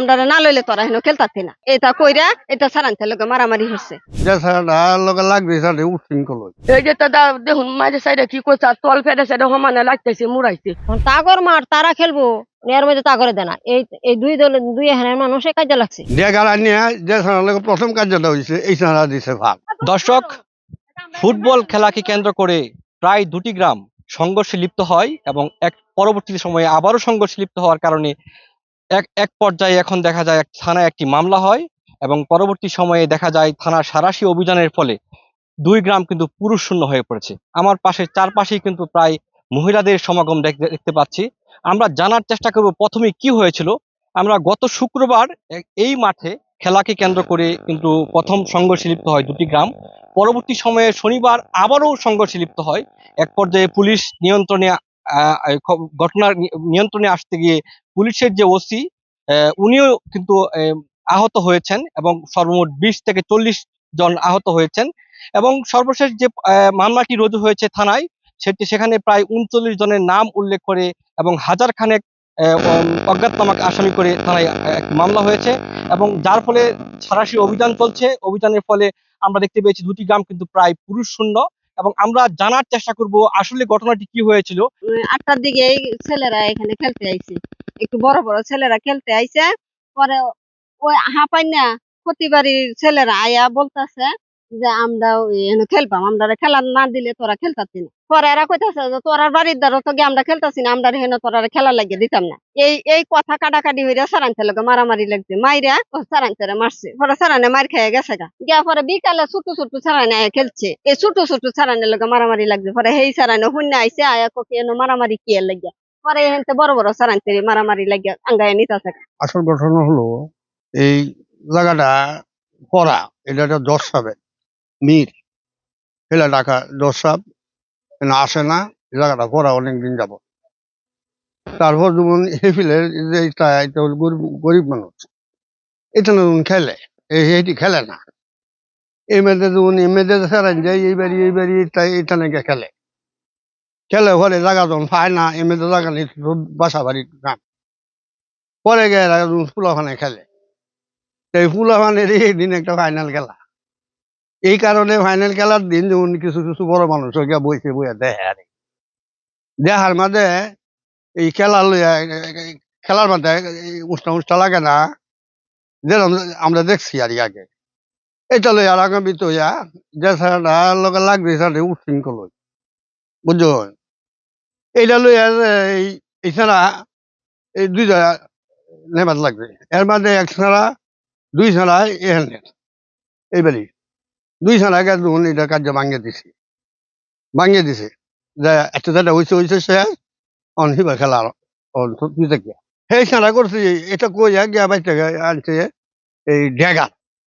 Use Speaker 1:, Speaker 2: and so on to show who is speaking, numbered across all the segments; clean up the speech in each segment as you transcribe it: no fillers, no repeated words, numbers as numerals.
Speaker 1: আমরা না লইলে তোরা হেন খেলতাতি না এটা কইরা এটা সারান্তে লোকে মারামারি হচ্ছে
Speaker 2: যে সারাটা লগে লাগবে সারাটা উৎশৃঙ্খল হয়।
Speaker 3: এই যে দাদা দেখুন মাঝে সাইডে কি করছে আর তল ফেটে সাইডে সমানে লাগতেছে মুড়াইছে।
Speaker 1: তাগর মার তারা খেলবো এর মধ্যে তাগরে দেনা এই দুই দলের দুই এখানের মানুষের কাজে লাগছে
Speaker 2: ডেগার নিয়ে যে সারা লগে প্রথম কার্যটা হয়েছে এই সারা দিছে ভাগ।
Speaker 4: দর্শক, ফুটবল খেলাকে কেন্দ্র করে প্রায় দুটি গ্রাম সংঘর্ষে লিপ্ত হয় এবং এক পরবর্তী সময়ে আবারও সংঘর্ষে লিপ্ত হওয়ার কারণে এক পর্যায়ে এখন দেখা যায় থানায় একটি মামলা হয় এবং পরবর্তী সময়ে দেখা যায় থানার সাঁড়াশি অভিযানের ফলে দুই গ্রাম কিন্তু পুরুষ শূন্য হয়ে পড়েছে। আমার পাশে চারপাশেই কিন্তু প্রায় মহিলাদের সমাগম দেখতে পাচ্ছি। আমরা জানার চেষ্টা করব প্রথমে কি হয়েছিল। আমরা গত শুক্রবার এই মাঠে খেলাকে কেন্দ্র করে কিন্তু প্রথম সংঘর্ষে লিপ্ত হয় দুটি গ্রাম। পরবর্তী সময়ে শনিবার আবারও সংঘর্ষে লিপ্ত হয়। এক পর্যায়ে পুলিশ ঘটনার নিয়ন্ত্রণে আসতে গিয়ে পুলিশের যে ওসি উনিও কিন্তু আহত হয়েছেন এবং সর্বমোট 20 থেকে 40 জন আহত হয়েছেন এবং সর্বশেষ যে মামলাটি রুজু হয়েছে থানায় সেখানে প্রায় 39 জনের নাম উল্লেখ করে এবং হাজার খানেক অজ্ঞাতনামা আসামি করে থানায় একটি মামলা হয়েছে এবং যার ফলে সাঁড়াশি অভিযান চলছে। অভিযানের ফলে আমরা দেখতে পেয়েছি দুটি গ্রাম কিন্তু প্রায় পুরুষ শূন্য এবং আমরা জানার চেষ্টা করব আসলে ঘটনাটি কি হয়েছিল।
Speaker 1: 8টার দিকে এই ছেলেরা এখানে খেলতে আইছে একটু বড় বড় ছেলেরা খেলতে আইছে পরে ওই হাঁপাই না প্রতিবারই ছেলেরা আয়া বলতেছে যে আমরা খেলবাম আমরা খেলা না দিলে তোরা খেলতাছি না পরে এরা কইতাছে যে তোরা বাড়ির দ্বারা তো গিয়ে আমরা খেলতাছি না আমরা হেন তোরা খেলা লাগিয়ে দিতাম না এই কথা কাটাকাটি হইয়া সারান্তে লোকে মারামারি লাগছে মাইরা সারান্তে মারছে পরে সারানে মার খেয়ে গেছে গিয়া পরে বিকালে ছোট ছোট সারানে আয়া খেলছে এই ছোট ছোট সারানের লোকে মারামারি লাগছে পরে সেই সারানে শূন্য আইসে আয়া কোকে মারামারি কি লাগিয়া পরে এখানে বড় বড় সারান্তে মারামারি লাগিয়া আঙ্গায় নিতাছে।
Speaker 2: আসল ঘটনা হলো এই জায়গাটা পড়া এটা একটা দশ সাবেক মির ফেলে ডাকা দশ সাপ আসে না এই জায়গাটা পড়া অনেকদিন যাব। তারপর যেমন হেফিলের যে এটা হলো গরিব মানুষ এটা যেমন খেলে এইটি খেলে না এই মেয়েদের যেমন এই মেয়েদের ফেরান যায় এইবারই এটা নাকি খেলে খেলে ফলে জায়গা যখন পায় না এই মেয়েদের জায়গা নেই বাসা বাড়ির গান পরে গিয়ে ফুলাখানে খেলে এই ফুলাখানের এই দিন একটা ফাইনাল খেলা এই কারণে ফাইনাল খেলার দিন যেমন কিছু কিছু বড় মানুষ বইছে বইয়া দেখে আর দেখার মাঝে এই খেলা লইয়া খেলার মাঝে উষ্টা লাগে না যেরকম আমরা দেখছি আর আগে এটা লইয়া আগামীতে হইয়া যে সারাটা লগে লাগবে সারা উৎশৃঙ্খল হই বুঝছো এইটা লইয়া এই ছাড়া এই দুইটা নেবাদ লাগবে এর মাঝে এক ছাড়া দুই ছাড়া এখানে এইবারই দুই ছাড়া গেছে এটা কার্য ভাঙিয়ে দিছে যে একটা যেটা হয়েছে শেষ অনহিবা খেলা সেই ছাড়া করছি এটা কইয়া গিয়া বাইতে আনছে এই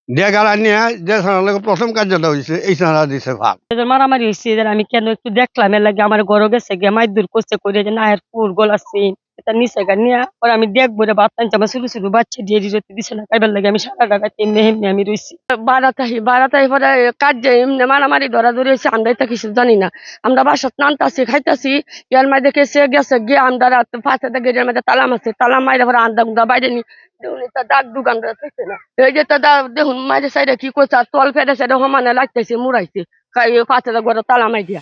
Speaker 2: ডেগার আনিয়া যে ছাড়া প্রথম কার্যটা হয়েছে এই ছাড়া দিছে ভাগ।
Speaker 3: মারামারি হয়েছে আমি কেন একটু দেখলাম এর লাগে আমার ঘরে গেছে গিয়ে মাই দূর করছে করে যে না এর পুর গোলাচ্ছি এটা নিচে গা নিয়ে পরে আমি দেখবো রে বাচ্চা আমার ছোট ছোট বাচ্চা দিয়ে দিতে দিছে না খাইবার লাগে আমি সারা টাকা এমনি এমনি আমি রয়েছি বারাতাহি পরে কাজে এমনি মারামারি ধরাধরি হয়েছে আমরা এটা কিছু জানি না আমরা বাসাত নানতাছি খাইতাছি ইয়ার মাই দেখে সে গেছে গিয়ে আমরা রাত ফাঁসে গেটের মধ্যে তালা মারছে তালা মাইরে পরে আন্দা গুন্দা বাইরে নি দাগ দুগ আমরা থাকছে না এই যে দাদা দেখুন মাঝে সাইডে কি করছে আর তল ফেটে সাইডে সমানে লাগতেছে মুড়াইছে ফাঁসে ঘরে তালা মাই দিয়া।